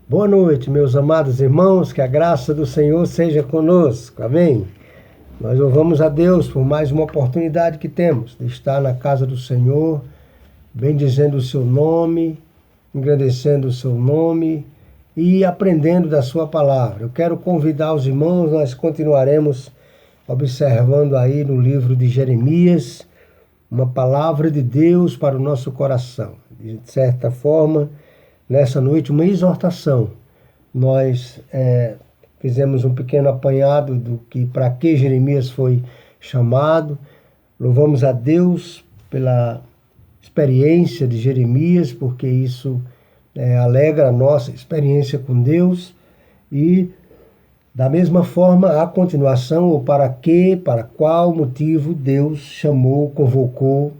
Boa noite, meus amados irmãos, que a graça do Senhor seja conosco, amém? Nós louvamos a Deus por mais uma oportunidade que temos de estar na casa do Senhor, bendizendo o seu nome, engrandecendo o seu nome e aprendendo da sua palavra. Eu quero convidar os irmãos, nós continuaremos observando aí no livro de Jeremias, uma palavra de Deus para o nosso coração. De certa forma, nessa noite, uma exortação. Nós fizemos um pequeno apanhado do que para que Jeremias foi chamado. Louvamos a Deus pela experiência de Jeremias, porque isso alegra a nossa experiência com Deus. E da mesma forma, a continuação, o para qual motivo Deus chamou, convocou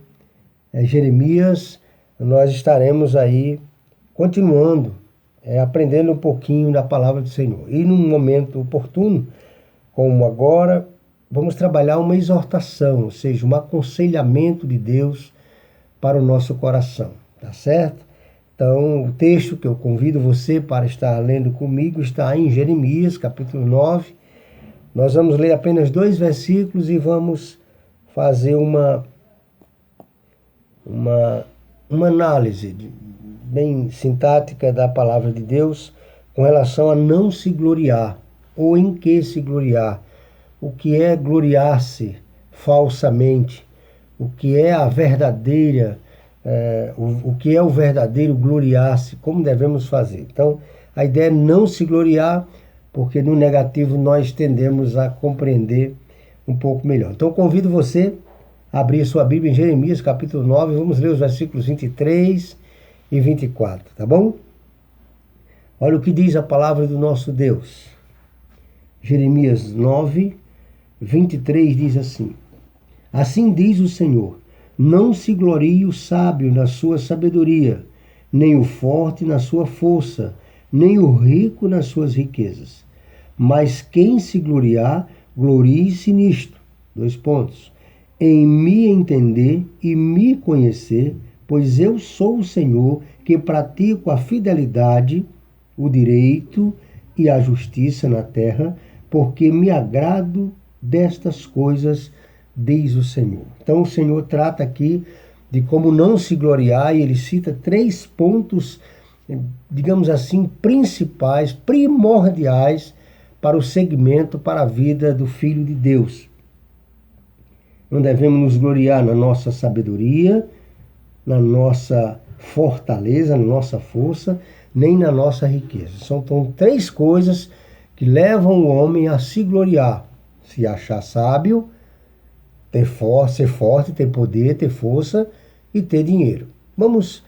Jeremias, nós estaremos aí continuando, aprendendo um pouquinho da palavra do Senhor. E num momento oportuno, como agora, vamos trabalhar uma exortação, ou seja, um aconselhamento de Deus para o nosso coração, tá certo? Então, o texto que eu convido você para estar lendo comigo está em Jeremias, capítulo 9. Nós vamos ler apenas 2 versículos e vamos fazer uma análise bem sintática da palavra de Deus com relação a não se gloriar, ou em que se gloriar, o que é gloriar-se falsamente, o que é a verdadeira o que é o verdadeiro gloriar-se, como devemos fazer. Então, a ideia é não se gloriar, porque no negativo nós tendemos a compreender um pouco melhor. Então, convido você a abrir sua Bíblia em Jeremias, capítulo 9, vamos ler os versículos 23 e 24, tá bom? Olha o que diz a palavra do nosso Deus. Jeremias 9, 23 diz assim: Assim diz o Senhor, não se glorie o sábio na sua sabedoria, nem o forte na sua força, nem o rico nas suas riquezas. Mas quem se gloriar, glorie-se nisto. Em me entender e me conhecer, pois eu sou o Senhor que pratico a fidelidade, o direito e a justiça na terra, porque me agrado destas coisas, diz o Senhor. Então o Senhor trata aqui de como não se gloriar, e ele cita 3 pontos, digamos assim, principais, primordiais para o segmento, para a vida do Filho de Deus. Não devemos nos gloriar na nossa sabedoria, na nossa fortaleza, na nossa força, nem na nossa riqueza. São 3 coisas que levam o homem a se gloriar: se achar sábio, ser forte, ter poder, ter força e ter dinheiro. Vamos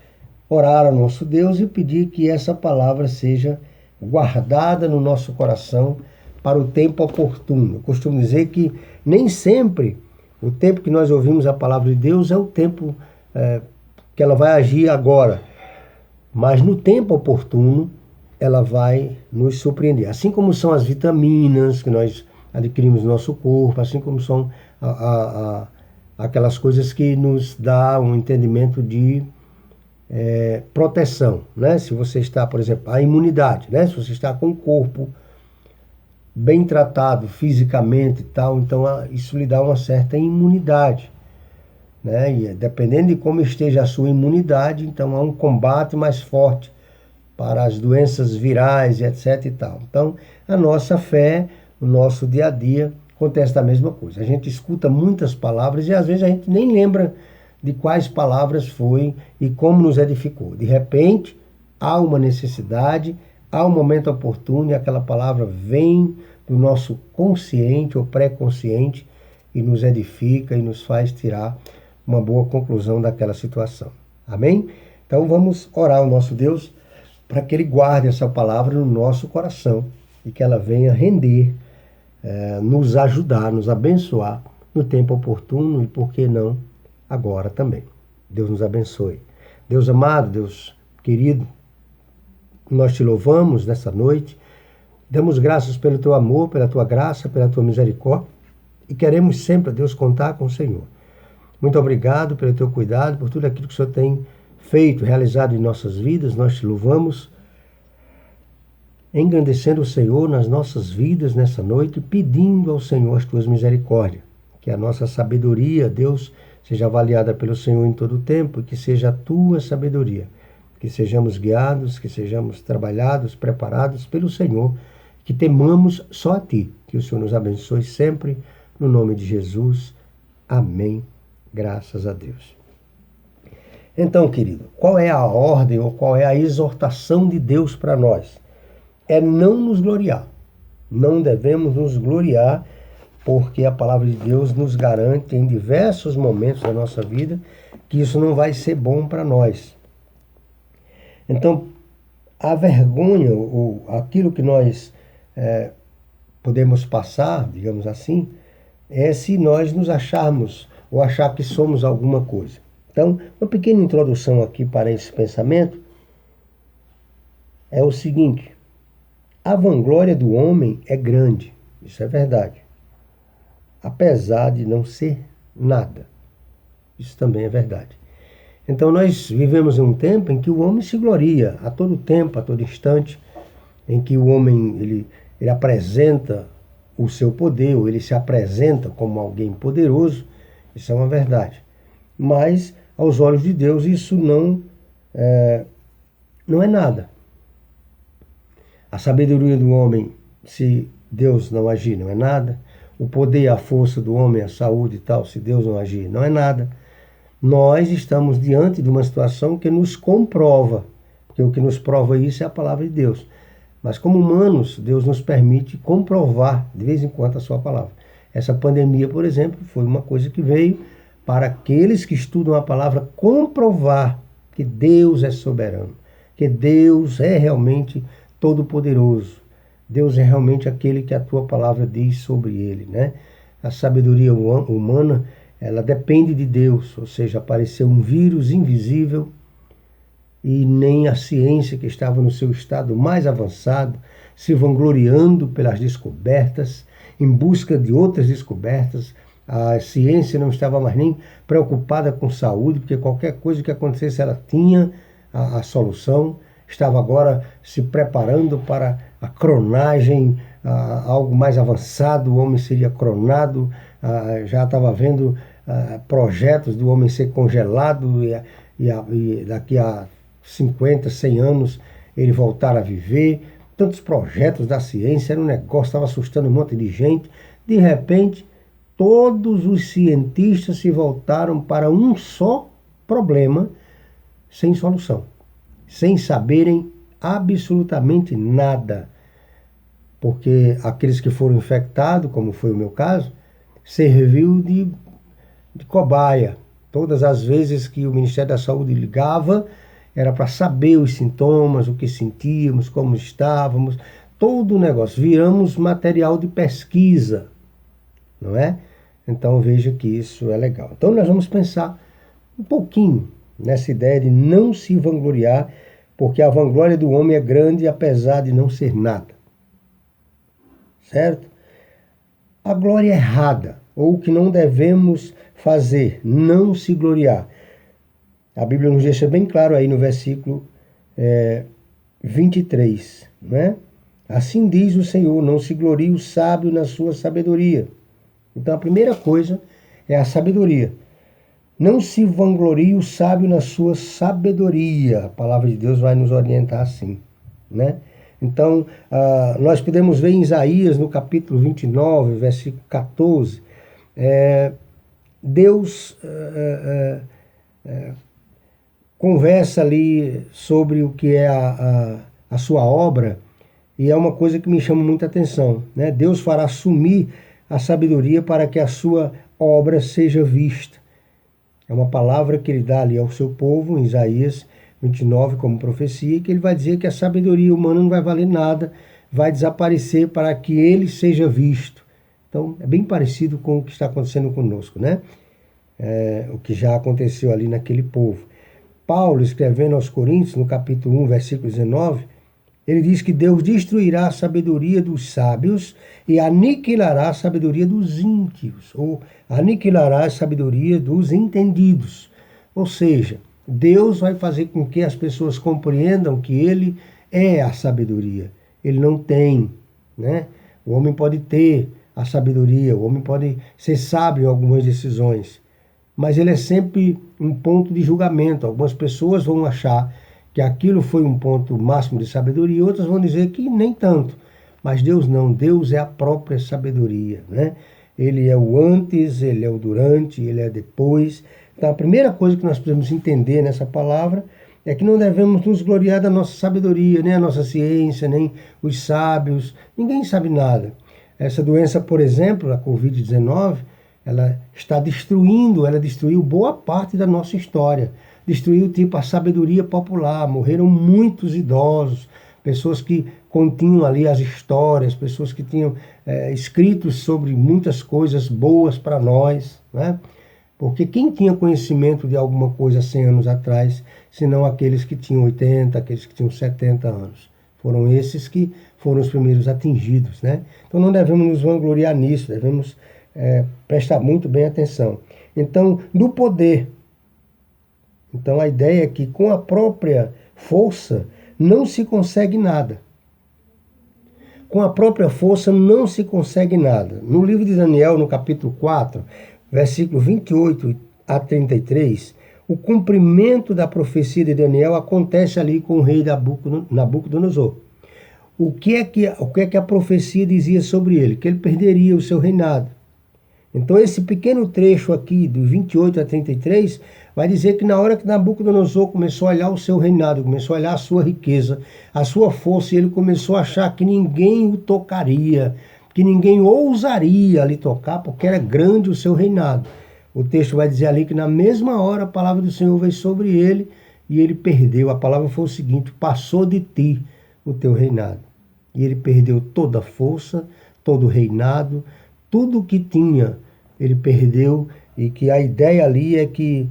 orar ao nosso Deus e pedir que essa palavra seja guardada no nosso coração para o tempo oportuno. Eu costumo dizer que nem sempre o tempo que nós ouvimos a palavra de Deus é o tempo que ela vai agir agora, mas no tempo oportuno ela vai nos surpreender. Assim como são as vitaminas que nós adquirimos no nosso corpo, assim como são aquelas coisas que nos dá um entendimento de proteção, né? Se você está, por exemplo, a imunidade, né? Se você está com o corpo bem tratado fisicamente e tal, então isso lhe dá uma certa imunidade, né? E dependendo de como esteja a sua imunidade, então há um combate mais forte para as doenças virais e etc e tal. Então, a nossa fé, o nosso dia a dia acontece da mesma coisa. A gente escuta muitas palavras e às vezes a gente nem lembra de quais palavras foi e como nos edificou. De repente, há uma necessidade, há um momento oportuno e aquela palavra vem do nosso consciente ou pré-consciente e nos edifica e nos faz tirar uma boa conclusão daquela situação. Amém? Então vamos orar ao nosso Deus para que Ele guarde essa palavra no nosso coração e que ela venha render, nos ajudar, nos abençoar no tempo oportuno e, por que não, agora também. Deus nos abençoe. Deus amado, Deus querido, nós te louvamos nessa noite, damos graças pelo teu amor, pela tua graça, pela tua misericórdia e queremos sempre, Deus, contar com o Senhor. Muito obrigado pelo teu cuidado, por tudo aquilo que o Senhor tem feito, realizado em nossas vidas. Nós te louvamos engrandecendo o Senhor nas nossas vidas nessa noite, pedindo ao Senhor as tuas misericórdias, que a nossa sabedoria, Deus, seja avaliada pelo Senhor em todo o tempo, e que seja a tua sabedoria, que sejamos guiados, que sejamos trabalhados, preparados pelo Senhor, que temamos só a Ti. Que o Senhor nos abençoe sempre, no nome de Jesus. Amém. Graças a Deus. Então, querido, qual é a ordem ou qual é a exortação de Deus para nós? É não nos gloriar. Não devemos nos gloriar, porque a palavra de Deus nos garante em diversos momentos da nossa vida que isso não vai ser bom para nós. Então, a vergonha, ou aquilo que nós podemos passar, digamos assim, é se nós nos acharmos ou achar que somos alguma coisa. Então, uma pequena introdução aqui para esse pensamento é o seguinte: a vanglória do homem é grande, isso é verdade, apesar de não ser nada. Isso também é verdade. Então nós vivemos em um tempo em que o homem se gloria a todo tempo, a todo instante, em que o homem ele apresenta o seu poder, ou ele se apresenta como alguém poderoso. Isso é uma verdade. Mas, aos olhos de Deus, isso não é nada. A sabedoria do homem, se Deus não agir, não é nada. O poder, a força do homem, a saúde e tal, se Deus não agir, não é nada. Nós estamos diante de uma situação que nos comprova, porque o que nos prova isso é a palavra de Deus. Mas como humanos, Deus nos permite comprovar de vez em quando a sua palavra. Essa pandemia, por exemplo, foi uma coisa que veio para aqueles que estudam a palavra comprovar que Deus é soberano, que Deus é realmente todo-poderoso. Deus é realmente aquele que a tua palavra diz sobre ele, né? A sabedoria humana, ela depende de Deus, ou seja, apareceu um vírus invisível e nem a ciência, que estava no seu estado mais avançado, se vangloriando pelas descobertas, em busca de outras descobertas. A ciência não estava mais nem preocupada com saúde, porque qualquer coisa que acontecesse ela tinha a solução. Estava agora se preparando para a cronagem, algo mais avançado, o homem seria cronado. Já estava vendo projetos do homem ser congelado e daqui a 50, 100 anos ele voltar a viver. Tantos projetos da ciência, era um negócio, estava assustando um monte de gente. De repente, todos os cientistas se voltaram para um só problema, sem solução, sem saberem absolutamente nada. Porque aqueles que foram infectados, como foi o meu caso, serviu de cobaia. Todas as vezes que o Ministério da Saúde ligava, era para saber os sintomas, o que sentíamos, como estávamos, todo o negócio. Viramos material de pesquisa, não é? Então veja que isso é legal. Então nós vamos pensar um pouquinho nessa ideia de não se vangloriar, porque a vanglória do homem é grande apesar de não ser nada. Certo? A glória errada, ou o que não devemos fazer, não se gloriar. A Bíblia nos deixa bem claro aí no versículo 23, né? Assim diz o Senhor, não se glorie o sábio na sua sabedoria. Então a primeira coisa é a sabedoria. Não se vanglorie o sábio na sua sabedoria. A palavra de Deus vai nos orientar assim, né? Então, nós podemos ver em Isaías, no capítulo 29, versículo 14, Deus conversa ali sobre o que é a sua obra, e é uma coisa que me chama muita atenção, né? Deus fará sumir a sabedoria para que a sua obra seja vista. É uma palavra que ele dá ali ao seu povo, em Isaías 29, como profecia, que ele vai dizer que a sabedoria humana não vai valer nada, vai desaparecer para que ele seja visto. Então, é bem parecido com o que está acontecendo conosco, né? O que já aconteceu ali naquele povo. Paulo, escrevendo aos Coríntios, no capítulo 1, versículo 19, ele diz que Deus destruirá a sabedoria dos sábios e aniquilará a sabedoria dos ímpios, ou aniquilará a sabedoria dos entendidos. Ou seja, Deus vai fazer com que as pessoas compreendam que Ele é a sabedoria. ele não tem, né? O homem pode ter a sabedoria, o homem pode ser sábio em algumas decisões, mas ele é sempre um ponto de julgamento. Algumas pessoas vão achar que aquilo foi um ponto máximo de sabedoria, outras vão dizer que nem tanto. Mas Deus não, Deus é a própria sabedoria, né? Ele é o antes, ele é o durante, ele é depois. Então a primeira coisa que nós precisamos entender nessa palavra é que não devemos nos gloriar da nossa sabedoria, nem a nossa ciência, nem os sábios. Ninguém sabe nada. Essa doença, por exemplo, a Covid-19, ela está destruindo, ela destruiu boa parte da nossa história. Destruiu tipo a sabedoria popular, morreram muitos idosos, pessoas que continham ali as histórias, pessoas que tinham escritos sobre muitas coisas boas para nós, né? Porque quem tinha conhecimento de alguma coisa 100 anos atrás, senão aqueles que tinham 80, aqueles que tinham 70 anos? Foram esses que foram os primeiros atingidos, né? Então não devemos nos vangloriar nisso, devemos prestar muito bem atenção. Então, do poder. Então a ideia é que com a própria força não se consegue nada. Com a própria força não se consegue nada. No livro de Daniel, no capítulo 4, versículo 28 a 33, o cumprimento da profecia de Daniel acontece ali com o rei Nabucodonosor. O que é que a profecia dizia sobre ele? Que ele perderia o seu reinado. Então esse pequeno trecho aqui, do 28 a 33, vai dizer que na hora que Nabucodonosor começou a olhar o seu reinado, começou a olhar a sua riqueza, a sua força, e ele começou a achar que ninguém o tocaria, que ninguém ousaria lhe tocar, porque era grande o seu reinado. O texto vai dizer ali que na mesma hora a palavra do Senhor veio sobre ele e ele perdeu. A palavra foi o seguinte: passou de ti o teu reinado. E ele perdeu toda a força, todo o reinado, tudo o que tinha, ele perdeu, e que a ideia ali é que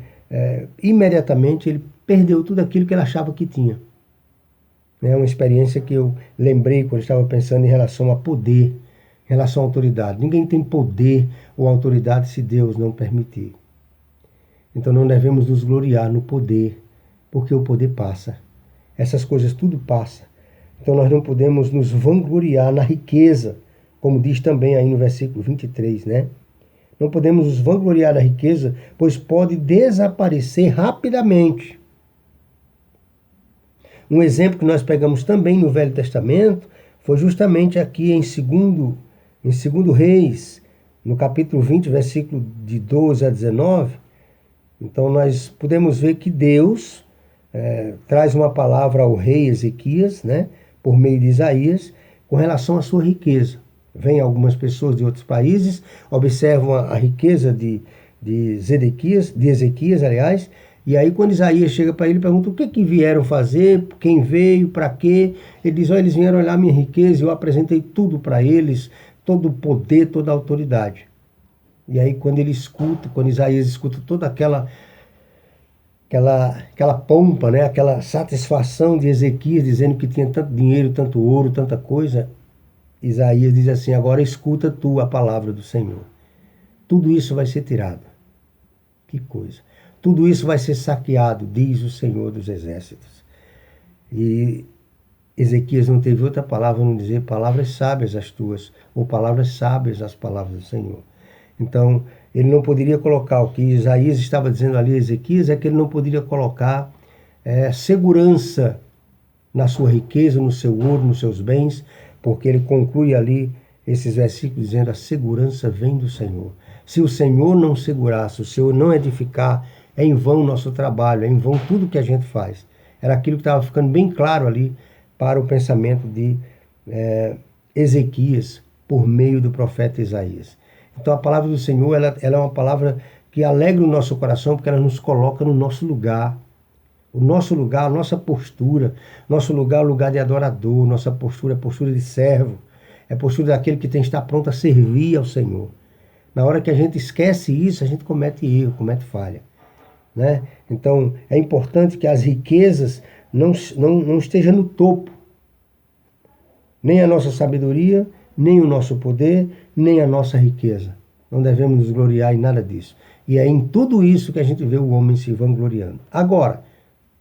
imediatamente ele perdeu tudo aquilo que ele achava que tinha. É uma experiência que eu lembrei quando estava pensando em relação a poder, em relação à autoridade. Ninguém tem poder ou autoridade se Deus não permitir. Então não devemos nos gloriar no poder, porque o poder passa. Essas coisas tudo passa. Então nós não podemos nos vangloriar na riqueza, como diz também aí no versículo 23, né? Não podemos nos vangloriar da riqueza, pois pode desaparecer rapidamente. Um exemplo que nós pegamos também no Velho Testamento foi justamente aqui em 2 Reis, no capítulo 20, versículo de 12 a 19. Então nós podemos ver que Deus traz uma palavra ao rei Ezequias, né, por meio de Isaías, com relação à sua riqueza. Vêm algumas pessoas de outros países, observam a riqueza de Ezequias, aliás, e aí quando Isaías chega para ele, pergunta o que vieram fazer, quem veio, para quê. Ele diz: eles vieram olhar minha riqueza, eu apresentei tudo para eles, todo o poder, toda a autoridade. E aí quando Isaías escuta toda aquela pompa, né, aquela satisfação de Ezequias, dizendo que tinha tanto dinheiro, tanto ouro, tanta coisa, Isaías diz assim: agora escuta tu a palavra do Senhor. Tudo isso vai ser tirado. Que coisa. Tudo isso vai ser saqueado, diz o Senhor dos Exércitos. E Ezequias não teve outra palavra a não dizer: palavras sábias as tuas, ou palavras sábias as palavras do Senhor. Então, ele não poderia colocar, o que Isaías estava dizendo ali a Ezequias, é que ele não poderia colocar segurança na sua riqueza, no seu ouro, nos seus bens, porque ele conclui ali esses versículos dizendo: a segurança vem do Senhor. Se o Senhor não segurar, se o Senhor não edificar, é em vão o nosso trabalho, é em vão tudo que a gente faz. Era aquilo que estava ficando bem claro ali para o pensamento de Ezequias, por meio do profeta Isaías. Então a palavra do Senhor, ela é uma palavra que alegra o nosso coração, porque ela nos coloca no nosso lugar. O nosso lugar, a nossa postura, nosso lugar é o lugar de adorador, nossa postura é postura de servo, é postura daquele que tem que estar pronto a servir ao Senhor. Na hora que a gente esquece isso, a gente comete erro, comete falha, né? Então é importante que as riquezas não estejam no topo, nem a nossa sabedoria, nem o nosso poder, nem a nossa riqueza. Não devemos nos gloriar em nada disso. E é em tudo isso que a gente vê o homem se vangloriando. Agora,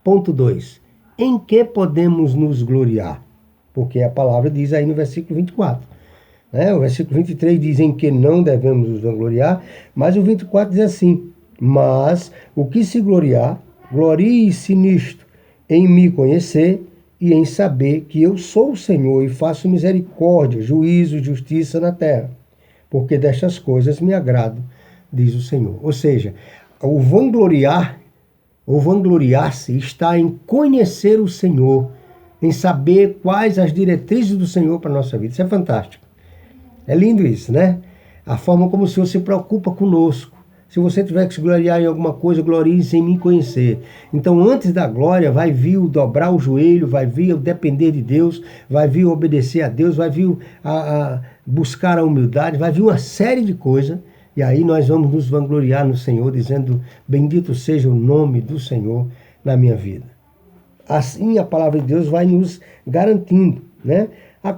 ponto 2. Em que podemos nos gloriar? porque a palavra diz aí no versículo 24. O versículo 23 diz em que não devemos nos vangloriar, mas o 24 diz assim: mas o que se gloriar, glorie-se nisto, em me conhecer e em saber que eu sou o Senhor e faço misericórdia, juízo e justiça na terra, porque destas coisas me agrado, diz o Senhor. Ou seja, o vangloriar, ou vangloriar-se, está em conhecer o Senhor, em saber quais as diretrizes do Senhor para a nossa vida. Isso é fantástico. É lindo isso, né? A forma como o Senhor se preocupa conosco. Se você tiver que se gloriar em alguma coisa, glorie-se em me conhecer. Então, antes da glória, vai vir o dobrar o joelho, vai vir o depender de Deus, vai vir o obedecer a Deus, vai vir a buscar a humildade, vai vir uma série de coisas. E aí nós vamos nos vangloriar no Senhor, dizendo: bendito seja o nome do Senhor na minha vida. Assim a palavra de Deus vai nos garantindo, né?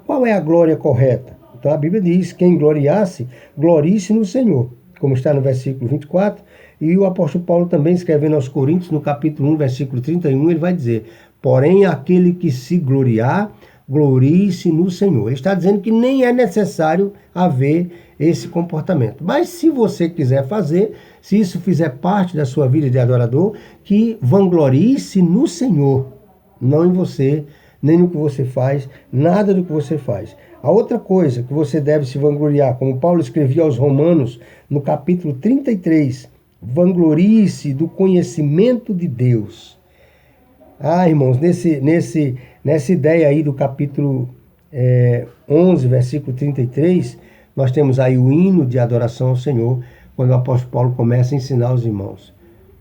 Qual é a glória correta? Então a Bíblia diz: quem gloriasse, glorie-se no Senhor, como está no versículo 24, e o apóstolo Paulo também, escrevendo aos Coríntios, no capítulo 1, versículo 31, ele vai dizer: porém aquele que se gloriar, glorie-se no Senhor. Ele está dizendo que nem é necessário haver esse comportamento. Mas se você quiser fazer, se isso fizer parte da sua vida de adorador, que vanglorie-se no Senhor, não em você, nem no que você faz, nada do que você faz. A outra coisa que você deve se vangloriar, como Paulo escrevia aos Romanos, no capítulo 33, vanglorie-se do conhecimento de Deus. Irmãos, nessa ideia aí do capítulo 11, versículo 33, nós temos aí o hino de adoração ao Senhor, quando o apóstolo Paulo começa a ensinar os irmãos.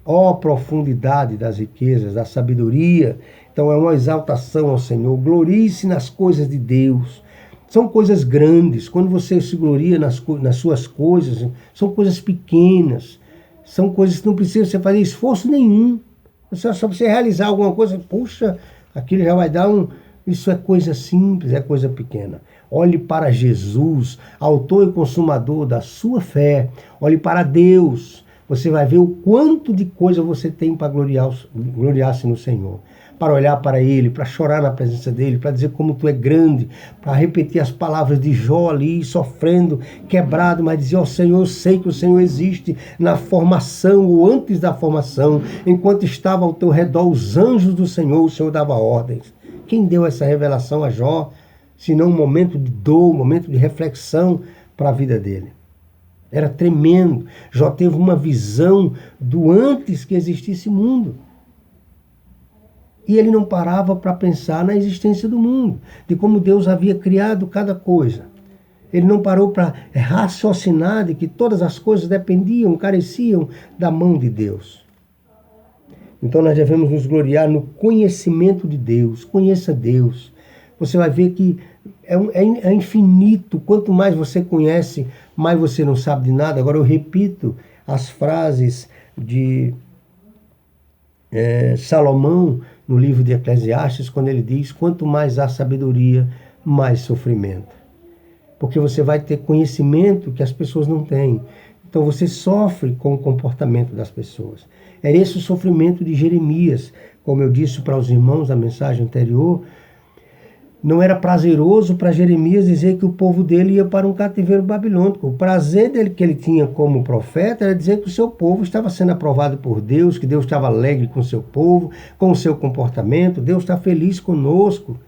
Ó profundidade das riquezas, da sabedoria. Então é uma exaltação ao Senhor. Glorie-se nas coisas de Deus. São coisas grandes. Quando você se gloria nas suas coisas, são coisas pequenas. São coisas que não precisa você fazer esforço nenhum. Só você realizar alguma coisa, puxa, aquilo já vai dar Isso é coisa simples, é coisa pequena. Olhe para Jesus, autor e consumador da sua fé. Olhe para Deus. Você vai ver o quanto de coisa você tem para gloriar-se no Senhor. Para olhar para Ele, para chorar na presença dEle, para dizer como Tu é grande, para repetir as palavras de Jó ali, sofrendo, quebrado, mas dizer: ó Senhor, eu sei que o Senhor existe na formação ou antes da formação, enquanto estava ao Teu redor os anjos do Senhor, o Senhor dava ordens. Quem deu essa revelação a Jó, senão um momento de dor, um momento de reflexão para a vida dele? Era tremendo. Jó teve uma visão do antes que existisse mundo. E ele não parava para pensar na existência do mundo, de como Deus havia criado cada coisa. Ele não parou para raciocinar de que todas as coisas dependiam, careciam da mão de Deus. Então nós devemos nos gloriar no conhecimento de Deus. Conheça Deus. Você vai ver que é infinito. Quanto mais você conhece, mais você não sabe de nada. Agora eu repito as frases de Salomão no livro de Eclesiastes, quando ele diz: quanto mais há sabedoria, mais sofrimento. Porque você vai ter conhecimento que as pessoas não têm. Então você sofre com o comportamento das pessoas. Era esse o sofrimento de Jeremias. Como eu disse para os irmãos na mensagem anterior, não era prazeroso para Jeremias dizer que o povo dele ia para um cativeiro babilônico. O prazer dele que ele tinha como profeta era dizer que o seu povo estava sendo aprovado por Deus, que Deus estava alegre com o seu povo, com o seu comportamento. Deus está feliz conosco.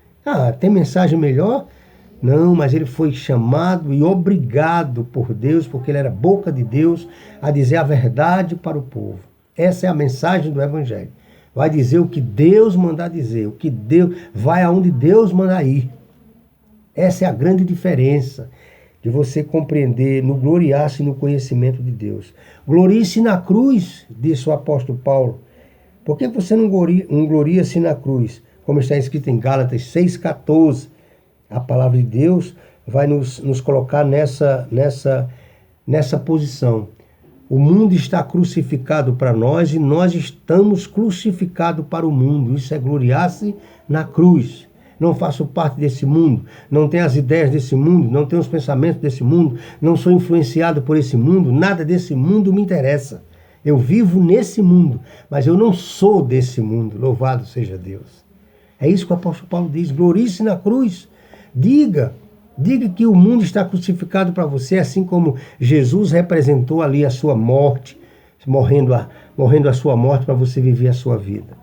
Tem mensagem melhor? Não, mas ele foi chamado e obrigado por Deus, porque ele era boca de Deus, a dizer a verdade para o povo. Essa é a mensagem do Evangelho. Vai dizer o que Deus mandar dizer, o que Deus vai aonde Deus mandar ir. Essa é a grande diferença de você compreender, no gloriar-se no conhecimento de Deus. Glorie-se na cruz, disse o apóstolo Paulo. Por que você não gloria-se na cruz? Como está escrito em Gálatas 6,14. A palavra de Deus vai nos colocar nessa posição. O mundo está crucificado para nós e nós estamos crucificados para o mundo. Isso é gloriar-se na cruz. Não faço parte desse mundo, não tenho as ideias desse mundo, não tenho os pensamentos desse mundo, não sou influenciado por esse mundo, nada desse mundo me interessa. Eu vivo nesse mundo, mas eu não sou desse mundo. Louvado seja Deus. É isso que o apóstolo Paulo diz: glorie-se na cruz. Diga que o mundo está crucificado para você, assim como Jesus representou ali a sua morte, morrendo a sua morte para você viver a sua vida.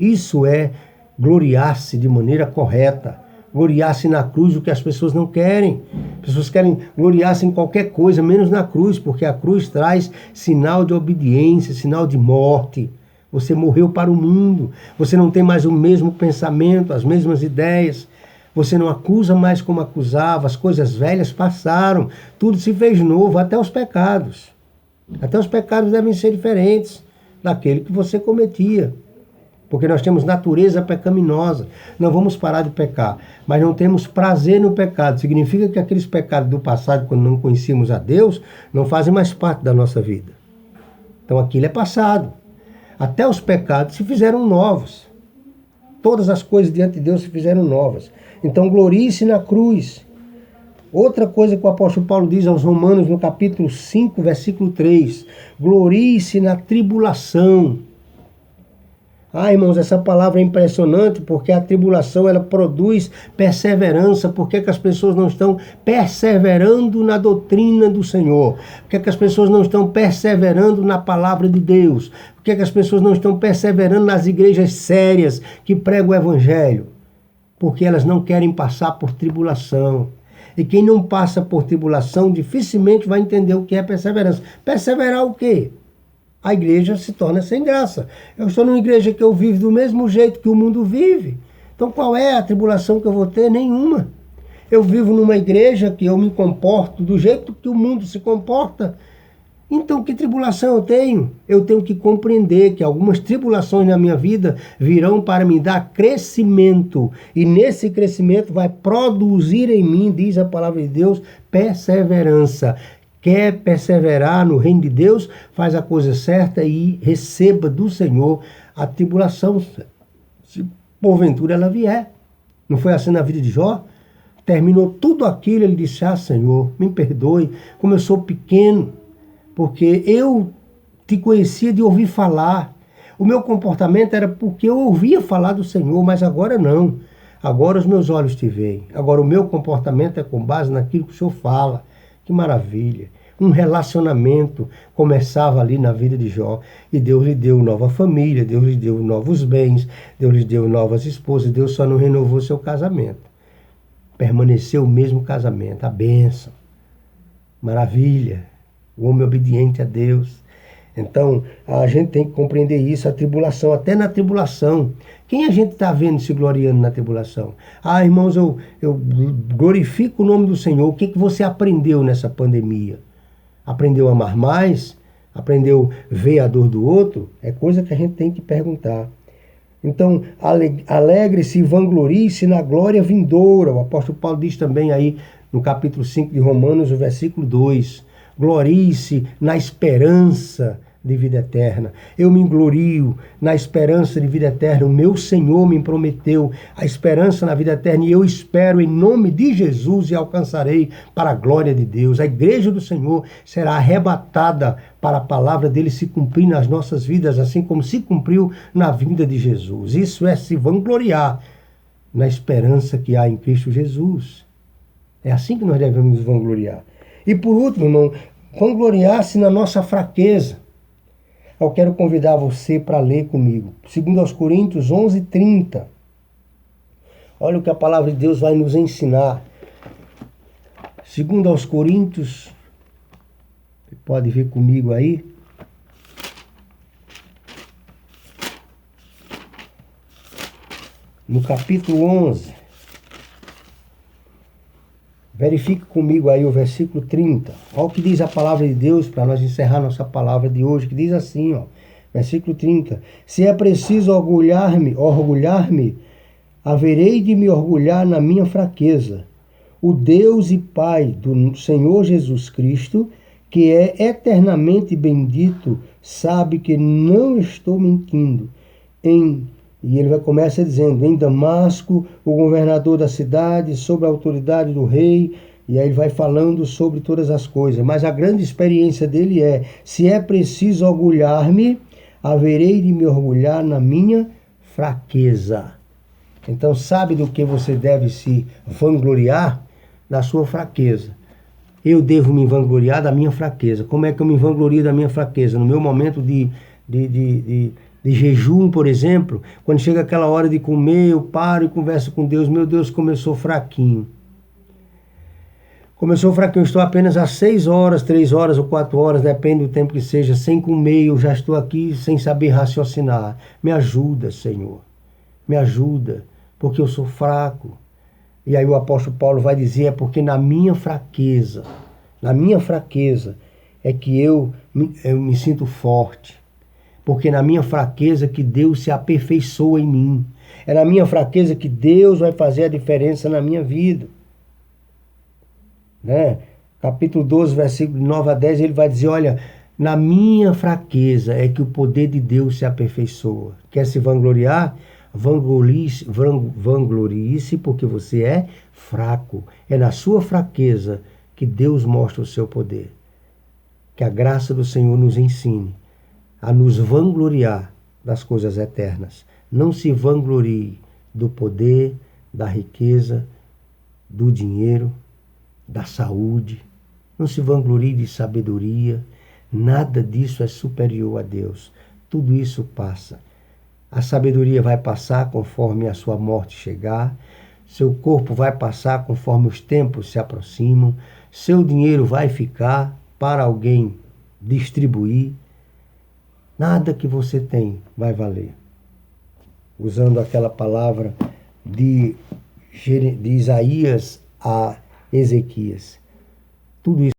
Isso é gloriar-se de maneira correta. Gloriar-se na cruz, o que as pessoas não querem. As pessoas querem gloriar-se em qualquer coisa, menos na cruz, porque a cruz traz sinal de obediência, sinal de morte. Você morreu para o mundo. Você não tem mais o mesmo pensamento, as mesmas ideias. Você não acusa mais como acusava, as coisas velhas passaram, tudo se fez novo, até os pecados. Até os pecados devem ser diferentes daquele que você cometia. Porque nós temos natureza pecaminosa, não vamos parar de pecar, mas não temos prazer no pecado. Significa que aqueles pecados do passado, quando não conhecíamos a Deus, não fazem mais parte da nossa vida. Então aquilo é passado. Até os pecados se fizeram novos. Todas as coisas diante de Deus se fizeram novas. Então glorie-se na cruz. Outra coisa que o apóstolo Paulo diz aos Romanos no capítulo 5, versículo 3. Glorie-se na tribulação. Irmãos, essa palavra é impressionante porque a tribulação ela produz perseverança. Por que as pessoas não estão perseverando na doutrina do Senhor? Por que as pessoas não estão perseverando na palavra de Deus? Por que as pessoas não estão perseverando nas igrejas sérias que pregam o evangelho? Porque elas não querem passar por tribulação. E quem não passa por tribulação dificilmente vai entender o que é perseverança. Perseverar o quê? A igreja se torna sem graça. Eu estou numa igreja que eu vivo do mesmo jeito que o mundo vive. Então qual é a tribulação que eu vou ter? Nenhuma. Eu vivo numa igreja que eu me comporto do jeito que o mundo se comporta. Então que tribulação eu tenho? Eu tenho que compreender que algumas tribulações na minha vida virão para me dar crescimento. E nesse crescimento vai produzir em mim, diz a palavra de Deus, perseverança. Quer perseverar no reino de Deus, faz a coisa certa e receba do Senhor a tribulação, se porventura ela vier. Não foi assim na vida de Jó? Terminou tudo aquilo, ele disse, Senhor, me perdoe, como eu sou pequeno, porque eu te conhecia de ouvir falar. O meu comportamento era porque eu ouvia falar do Senhor, mas agora não. Agora os meus olhos te veem. Agora o meu comportamento é com base naquilo que o Senhor fala. Que maravilha. Um relacionamento começava ali na vida de Jó. E Deus lhe deu nova família, Deus lhe deu novos bens, Deus lhe deu novas esposas. Deus só não renovou seu casamento. Permaneceu o mesmo casamento, a bênção. Maravilha. O homem obediente a Deus. Então, a gente tem que compreender isso, a tribulação, até na tribulação. Quem a gente está vendo se gloriando na tribulação? Irmãos, eu glorifico o nome do Senhor. O que você aprendeu nessa pandemia? Aprendeu a amar mais? Aprendeu a ver a dor do outro? É coisa que a gente tem que perguntar. Então, alegre-se e vanglorie-se na glória vindoura. O apóstolo Paulo diz também aí no capítulo 5 de Romanos, o versículo 2. Glorie-se na esperança de vida eterna. Eu me glorio na esperança de vida eterna. O meu Senhor me prometeu a esperança na vida eterna e eu espero em nome de Jesus e alcançarei para a glória de Deus. A igreja do Senhor será arrebatada para a palavra dele se cumprir nas nossas vidas, assim como se cumpriu na vinda de Jesus. Isso é se vangloriar na esperança que há em Cristo Jesus. É assim que nós devemos nos vangloriar. E por último, irmão, vangloriar-se na nossa fraqueza. Eu quero convidar você para ler comigo. 2 Coríntios 11:30. Olha o que a palavra de Deus vai nos ensinar. 2 Coríntios, você pode ver comigo aí. No capítulo 11. Verifique comigo aí o versículo 30. Olha o que diz a palavra de Deus para nós encerrar nossa palavra de hoje, que diz assim, versículo 30. Se é preciso orgulhar-me, haverei de me orgulhar na minha fraqueza. O Deus e Pai do Senhor Jesus Cristo, que é eternamente bendito, sabe que não estou mentindo. E ele começa dizendo, em Damasco, o governador da cidade, sob a autoridade do rei, e aí ele vai falando sobre todas as coisas. Mas a grande experiência dele é, se é preciso orgulhar-me, haverei de me orgulhar na minha fraqueza. Então, sabe do que você deve se vangloriar? Da sua fraqueza. Eu devo me vangloriar da minha fraqueza. Como é que eu me vanglorio da minha fraqueza? No meu momento de jejum, por exemplo, quando chega aquela hora de comer, eu paro e converso com Deus. Meu Deus, como eu sou fraquinho. Como eu sou fraquinho, eu estou apenas há 6 horas, 3 horas ou 4 horas, depende do tempo que seja, sem comer, eu já estou aqui sem saber raciocinar. Me ajuda, Senhor. Me ajuda, porque eu sou fraco. E aí o apóstolo Paulo vai dizer, é porque na minha fraqueza é que eu me sinto forte. Porque na minha fraqueza que Deus se aperfeiçoa em mim. É na minha fraqueza que Deus vai fazer a diferença na minha vida. Né? Capítulo 12, versículo 9 a 10, ele vai dizer, olha, na minha fraqueza é que o poder de Deus se aperfeiçoa. Quer se vangloriar? Vanglorie-se porque você é fraco. É na sua fraqueza que Deus mostra o seu poder. Que a graça do Senhor nos ensine a nos vangloriar das coisas eternas. Não se vanglorie do poder, da riqueza, do dinheiro, da saúde. Não se vanglorie de sabedoria. Nada disso é superior a Deus. Tudo isso passa. A sabedoria vai passar conforme a sua morte chegar. Seu corpo vai passar conforme os tempos se aproximam. Seu dinheiro vai ficar para alguém distribuir. Nada que você tem vai valer. Usando aquela palavra de Isaías a Ezequias. Tudo isso